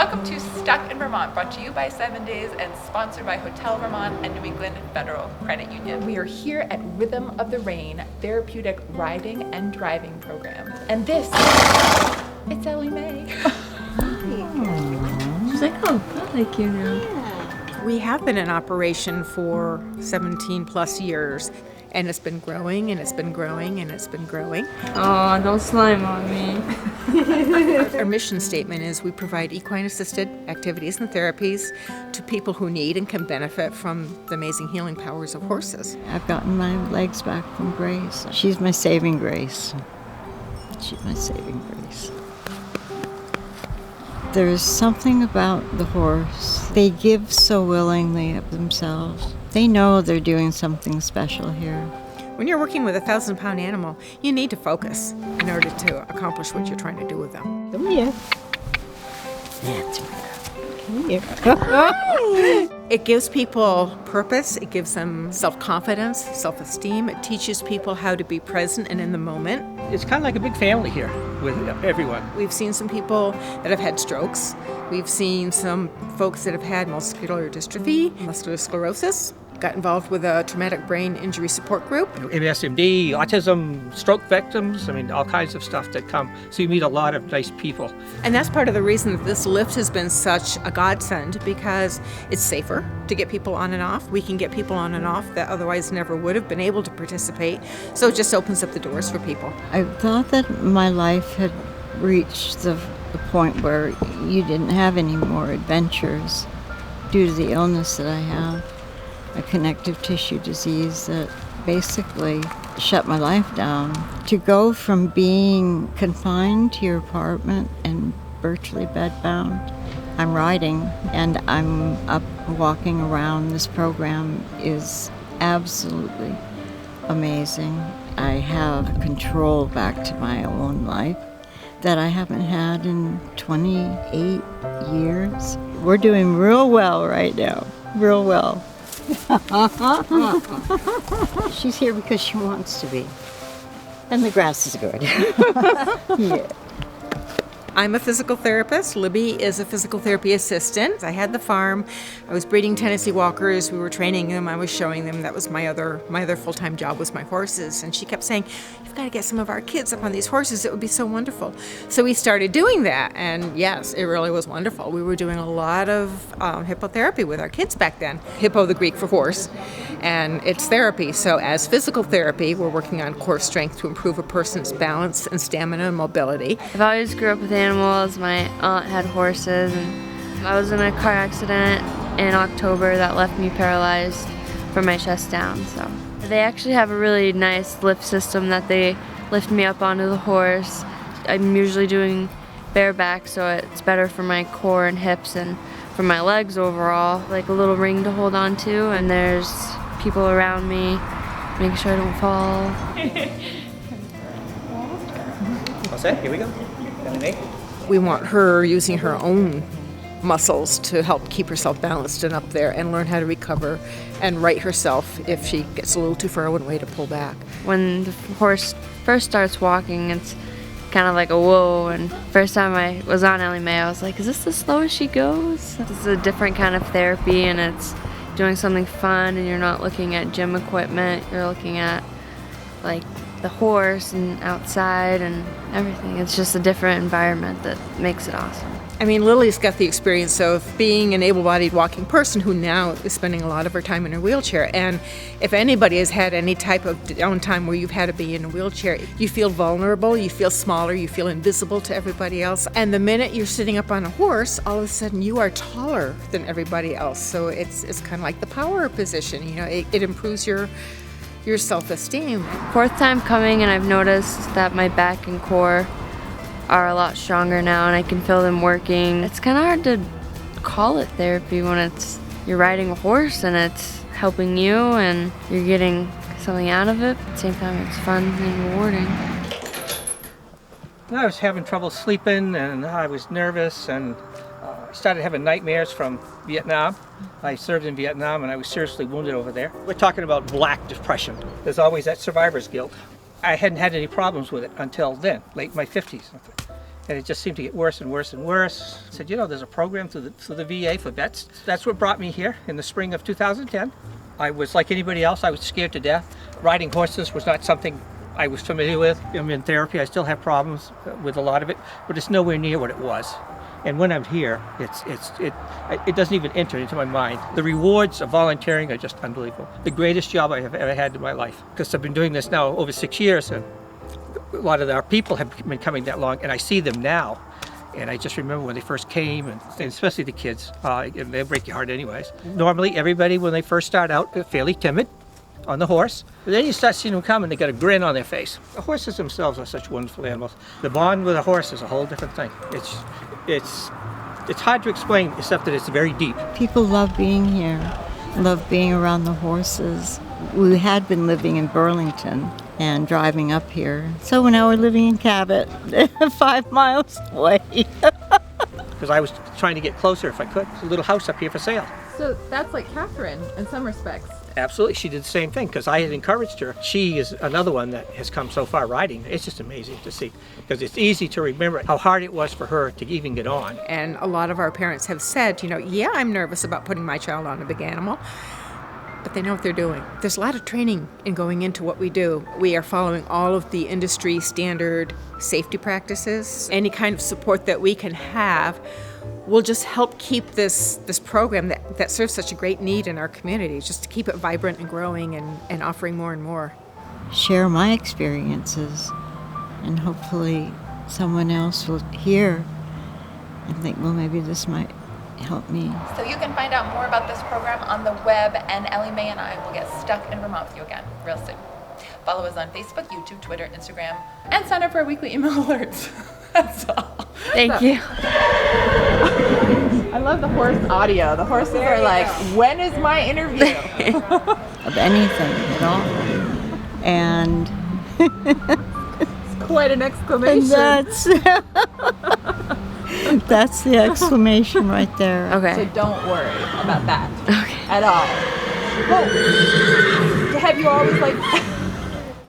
Welcome to Stuck in Vermont, brought to you by 7 Days and sponsored by Hotel Vermont and New England Federal Credit Union. We are here at Rhythm of the Rein Therapeutic Riding and Driving Program. And this, it's Ellie Mae. She's like, oh, I like you now. We have been in operation for 17 plus years, and it's been growing, and it's been growing, and it's been growing. Oh, don't slime on me. Our mission statement is we provide equine-assisted activities and therapies to people who need and can benefit from the amazing healing powers of horses. I've gotten my legs back from Grace. She's my saving grace. She's my saving grace. There's something about the horse. They give so willingly of themselves. They know they're doing something special here. When you're working with a 1,000-pound animal, you need to focus in order to accomplish what you're trying to do with them. Come here. That's right. Come here. It gives people purpose. It gives them self-confidence, self-esteem. It teaches people how to be present and in the moment. It's kind of like a big family here with everyone. We've seen some people that have had strokes. We've seen some folks that have had muscular dystrophy, muscular sclerosis, got involved with a traumatic brain injury support group. MSMD, autism, stroke victims, all kinds of stuff that come. So you meet a lot of nice people. And that's part of the reason that this lift has been such a godsend, because it's safer to get people on and off. We can get people on and off that otherwise never would have been able to participate. So it just opens up the doors for people. I thought that my life had reached the point where you didn't have any more adventures due to the illness that I have. A connective tissue disease that basically shut my life down. To go from being confined to your apartment and virtually bedbound, I'm riding and I'm up walking around. This program is absolutely amazing. I have control back to my own life that I haven't had in 28 years. We're doing real well right now, real well. She's here because she wants to be. And the grass is good. Yeah. I'm a physical therapist. Libby is a physical therapy assistant. I had the farm. I was breeding Tennessee Walkers. We were training them. I was showing them. That was my other full-time job was my horses. And she kept saying, you've got to get some of our kids up on these horses. It would be so wonderful. So we started doing that. And yes, it really was wonderful. We were doing a lot of hippotherapy with our kids back then. Hippo, the Greek for horse. And it's therapy. So as physical therapy, we're working on core strength to improve a person's balance and stamina and mobility. I've always grew up with animals. My aunt had horses, and I was in a car accident in October that left me paralyzed from my chest down. So they actually have a really nice lift system that they lift me up onto the horse. I'm usually doing bareback, so it's better for my core and hips and for my legs overall. Like a little ring to hold on to, and there's people around me making sure I don't fall. All set? Here we go. We want her using her own muscles to help keep herself balanced and up there and learn how to recover and right herself if she gets a little too far one way to pull back. When the horse first starts walking, it's kind of like a whoa, and first time I was on Ellie Mae, I was like, is this the slowest she goes? This is a different kind of therapy, and it's doing something fun, and you're not looking at gym equipment, you're looking at like the horse and outside and everything. It's just a different environment that makes it awesome. I mean, Lily's got the experience of being an able-bodied walking person who now is spending a lot of her time in a wheelchair. And if anybody has had any type of downtime where you've had to be in a wheelchair, you feel vulnerable, you feel smaller, you feel invisible to everybody else. And the minute you're sitting up on a horse, all of a sudden you are taller than everybody else. So it's kind of like the power position. You know, it improves your self-esteem. Fourth time coming, and I've noticed that my back and core are a lot stronger now, and I can feel them working. It's kind of hard to call it therapy when you're riding a horse and it's helping you and you're getting something out of it. At the same time, it's fun and rewarding. I was having trouble sleeping, and I was nervous, and I started having nightmares from Vietnam. I served in Vietnam, and I was seriously wounded over there. We're talking about black depression. There's always that survivor's guilt. I hadn't had any problems with it until then, late in my 50s. and it just seemed to get worse and worse and worse. I said, there's a program through the VA for vets. That's what brought me here in the spring of 2010. I was like anybody else, I was scared to death. Riding horses was not something I was familiar with. I'm in therapy, I still have problems with a lot of it, but it's nowhere near what it was. And when I'm here, it doesn't even enter into my mind. The rewards of volunteering are just unbelievable. The greatest job I have ever had in my life, because I've been doing this now over 6 years, and a lot of our people have been coming that long, and I see them now. And I just remember when they first came, and especially the kids, and they'll break your heart anyways. Normally, everybody, when they first start out, they're fairly timid on the horse. But then you start seeing them come, and they got a grin on their face. The horses themselves are such wonderful animals. The bond with a horse is a whole different thing. It's hard to explain, except that it's very deep. People love being here, love being around the horses. We had been living in Burlington and driving up here. So now we're living in Cabot, 5 miles away. Because I was trying to get closer if I could. There's a little house up here for sale. So that's like Catherine in some respects. Absolutely, she did the same thing because I had encouraged her. She is another one that has come so far riding. It's just amazing to see because it's easy to remember how hard it was for her to even get on. And a lot of our parents have said, yeah, I'm nervous about putting my child on a big animal, but they know what they're doing. There's a lot of training in going into what we do. We are following all of the industry standard safety practices. Any kind of support that we can have will just help keep this program that serves such a great need in our community, just to keep it vibrant and growing and offering more and more. Share my experiences, and hopefully someone else will hear and think, well, maybe this might help me. So you can find out more about this program on the web, and Ellie Mae and I will get stuck in Vermont with you again real soon. Follow us on Facebook, YouTube, Twitter, Instagram, and sign up for our weekly email alerts. That's all. Thank you. I love the horse audio. The horses are like, when is my interview? Of anything at all. And It's quite an exclamation. that's the exclamation right there. Okay. So don't worry about that Okay. at all. Well, have you always like